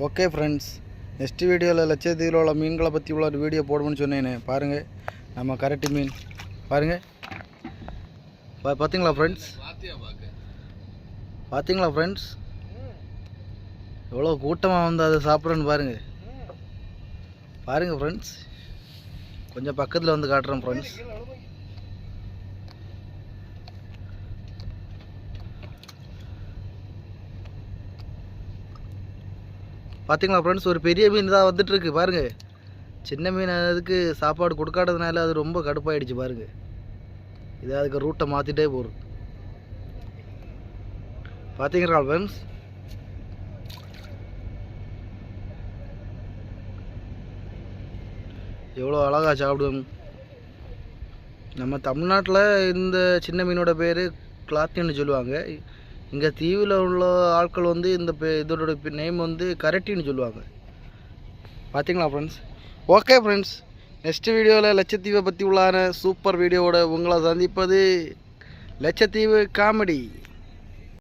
Okay friends, next வீடியோவில் லட்சத்தீவில் உள்ள மீன்களை பற்றி உள்ள ஒரு வீடியோ போடுவோன்னு சொன்னேனே. பாருங்கள், நம்ம கரட்டி மீன் பாருங்கள். பார்த்தீங்களா ஃப்ரெண்ட்ஸ்? பார்த்தீங்களா ஃப்ரெண்ட்ஸ்? எவ்வளோ கூட்டமாக வந்து அதை சாப்பிட்றேன்னு பாருங்கள். பாருங்கள் ஃப்ரெண்ட்ஸ், கொஞ்சம் பக்கத்தில் வந்து காட்டுறேன் ஃப்ரெண்ட்ஸ். பார்த்தீங்களா ஃப்ரெண்ட்ஸ், ஒரு பெரிய மீன் தான் வந்துட்டுருக்கு பாருங்கள். சின்ன மீன் அதுக்கு சாப்பாடு கொடுக்காததுனால அது ரொம்ப கடுப்பாயிடுச்சு பாருங்கள். இது அதுக்கு ரூட்டை மாற்றிட்டே போகும். பார்த்தீங்களா ஃப்ரெண்ட்ஸ்? எவ்வளோ அழகாக சாப்பிடுவோம். நம்ம தமிழ்நாட்டில் இந்த சின்ன மீனோட பேர் கிளாத்தின்னு சொல்லுவாங்க. இங்கே தீவில் உள்ள ஆட்கள் வந்து இந்த இதோட நேம் வந்து கரட்டின்னு சொல்லுவாங்க. பார்த்தீங்களா ஃப்ரெண்ட்ஸ்? ஓகே ஃப்ரெண்ட்ஸ், நெக்ஸ்ட் வீடியோவில் லட்சத்தீவை பற்றி உள்ளான சூப்பர் வீடியோவோட உங்களை சந்திப்பது லட்சத்தீவு காமெடி.